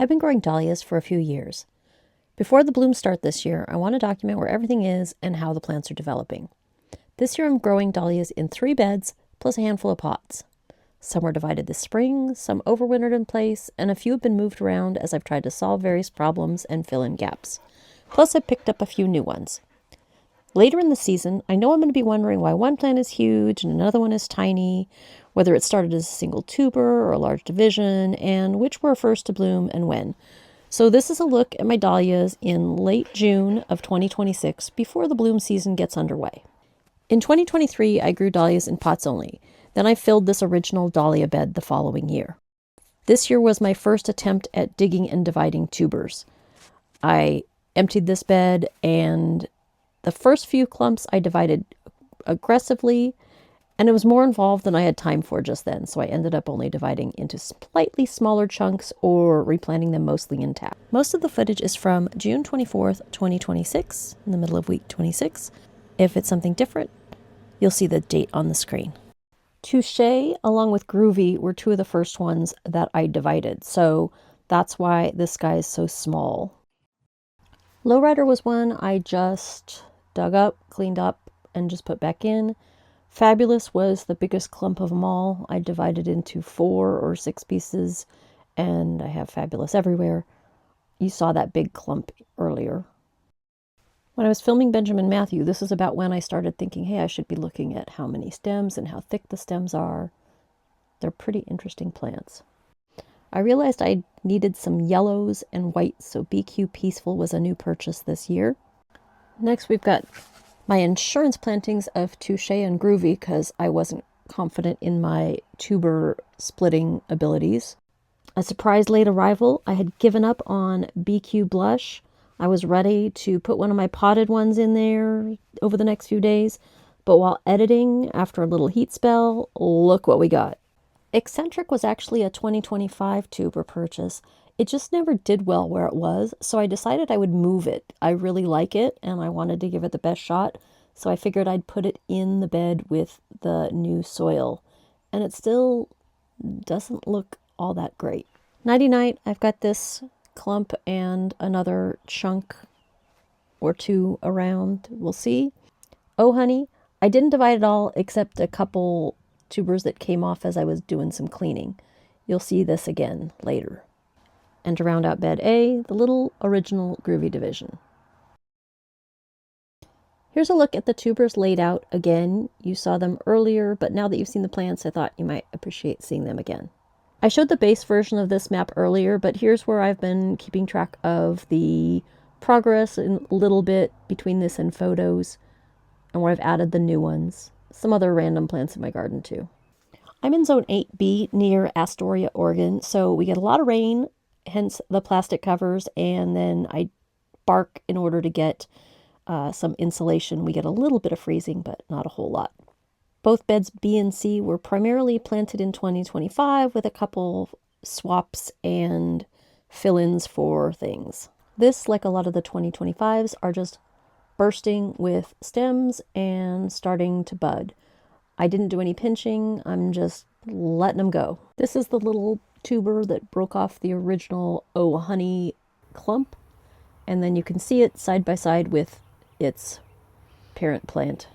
I've been growing dahlias for a few years. Before the blooms start this year, I want to document where everything is and how the plants are developing. This year I'm growing dahlias in 3 beds plus a handful of pots. Some were divided this spring, some overwintered in place, and a few have been moved around as I've tried to solve various problems and fill in gaps. Plus I picked up a few new ones. Later in the season, I know I'm going to be wondering why one plant is huge and another one is tiny, whether it started as a single tuber or a large division, and which were first to bloom and when. So this is a look at my dahlias in late June of 2026 before the bloom season gets underway. In 2023, I grew dahlias in pots only. Then I filled this original dahlia bed the following year. This year was my first attempt at digging and dividing tubers. I emptied this bed, and the first few clumps I divided aggressively, and it was more involved than I had time for just then, so I ended up only dividing into slightly smaller chunks or replanting them mostly intact. Most of the footage is from June 24th, 2026, in the middle of week 26. If it's something different, you'll see the date on the screen. Touche along with Groovy were 2 of the first ones that I divided, so that's why this guy is so small. Lowrider was one I just dug up, cleaned up, and just put back in. Fabulous was the biggest clump of them all. I divided into 4 or 6 pieces, and I have Fabulous everywhere. You saw that big clump earlier. When I was filming Benjamin Matthew, this is about when I started thinking, hey, I should be looking at how many stems and how thick the stems are. They're pretty interesting plants. I realized I needed some yellows and whites, so BQ Peaceful was a new purchase this year. Next, we've got my insurance plantings of Touche and Groovy because I wasn't confident in my tuber splitting abilities. A surprise late arrival, I had given up on BQ Blush. I was ready to put one of my potted ones in there over the next few days, but while editing, after a little heat spell, look what we got. Eccentric was actually a 2025 tuber purchase. It just never did well where it was, so I decided I would move it. I really like it, and I wanted to give it the best shot, so I figured I'd put it in the bed with the new soil, and it still doesn't look all that great. Nighty night, I've got this clump and another chunk or 2 around. We'll see. Oh, honey, I didn't divide it all except a couple tubers that came off as I was doing some cleaning. You'll see this again later. And to round out bed A, the little original Groovy division. Here's a look at the tubers laid out again. You saw them earlier, but now that you've seen the plants, I thought you might appreciate seeing them again. I showed the base version of this map earlier, but here's where I've been keeping track of the progress a little bit between this and photos, and where I've added the new ones. Some other random plants in my garden too. I'm in zone 8B near Astoria, Oregon, so we get a lot of rain, hence the plastic covers, and then I bark in order to get some insulation. We get a little bit of freezing, but not a whole lot. Both beds B and C were primarily planted in 2025 with a couple swaps and fill-ins for things. This, like a lot of the 2025s, are just bursting with stems and starting to bud. I didn't do any pinching, I'm just letting them go. This is the little tuber that broke off the original Oh Honey clump, and then you can see it side by side with its parent plant.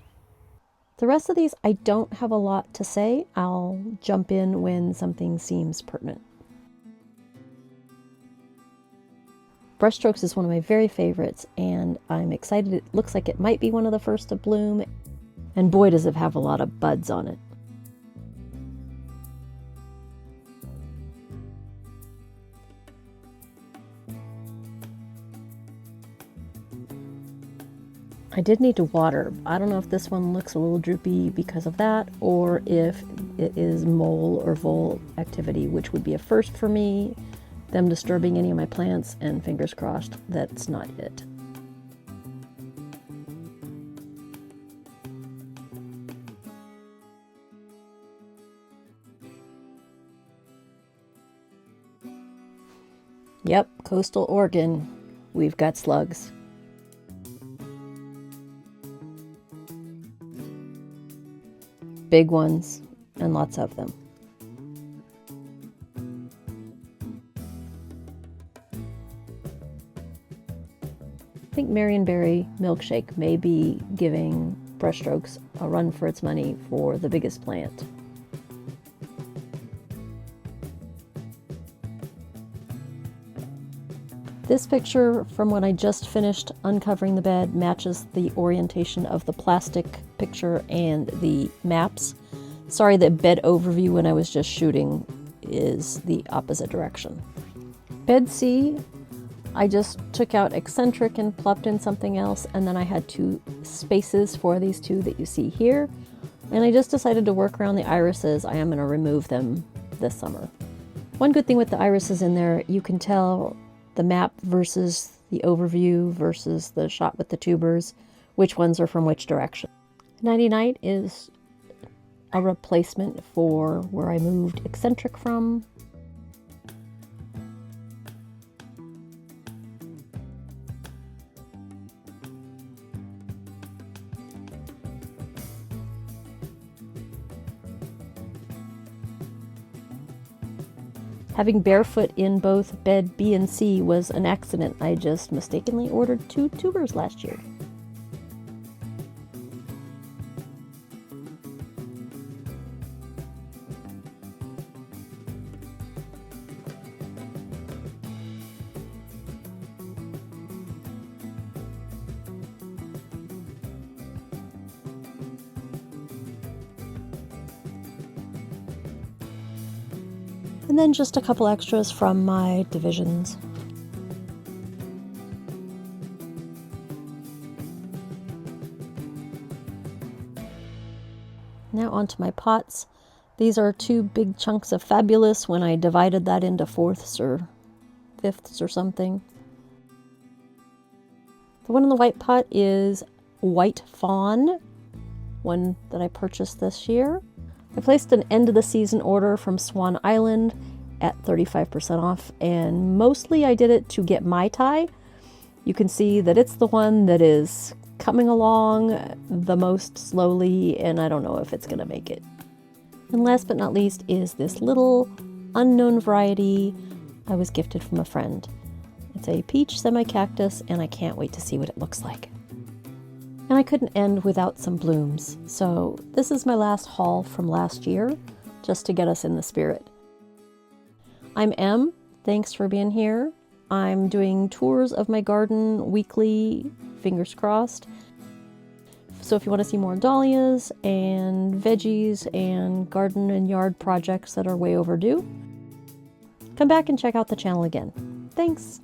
The rest of these I don't have a lot to say. I'll jump in when something seems pertinent. Brushstrokes is one of my very favorites, and I'm excited. It looks like it might be one of the first to bloom, and boy does it have a lot of buds on it. I did need to water. I don't know if this one looks a little droopy because of that, or if it is mole or vole activity, which would be a first for me, them disturbing any of my plants, and fingers crossed that's not it. Yep, coastal Oregon, we've got slugs. Big ones, and lots of them. think Marionberry Milkshake may be giving Brushstrokes a run for its money for the biggest plant. This picture from when I just finished uncovering the bed matches the orientation of the plastic picture and the maps. Sorry, the bed overview when I was just shooting is the opposite direction. Bed C, I just took out eccentric and plopped in something else, and then I had 2 spaces for these 2 that you see here. And I just decided to work around the irises. I am going to remove them this summer. One good thing with the irises in there, you can tell the map versus the overview versus the shot with the tubers, which ones are from which direction. 99 is a replacement for where I moved eccentric from. Having barefoot in both bed B and C was an accident. I just mistakenly ordered 2 tubers last year. And then just a couple extras from my divisions. Now onto my pots. These are 2 big chunks of Fabulous when I divided that into 4ths or 5ths or something. The one in the white pot is White Fawn, one that I purchased this year. I placed an end of the season order from Swan Island at 35% off, and mostly I did it to get Mai Tai. You can see that it's the one that is coming along the most slowly, and I don't know if it's going to make it. And last but not least is this little unknown variety I was gifted from a friend. It's a peach semi-cactus, and I can't wait to see what it looks like. And I couldn't end without some blooms, so this is my last haul from last year, just to get us in the spirit. I'm Em, thanks for being here. I'm doing tours of my garden weekly, fingers crossed. So if you want to see more dahlias and veggies and garden and yard projects that are way overdue, come back and check out the channel again. Thanks!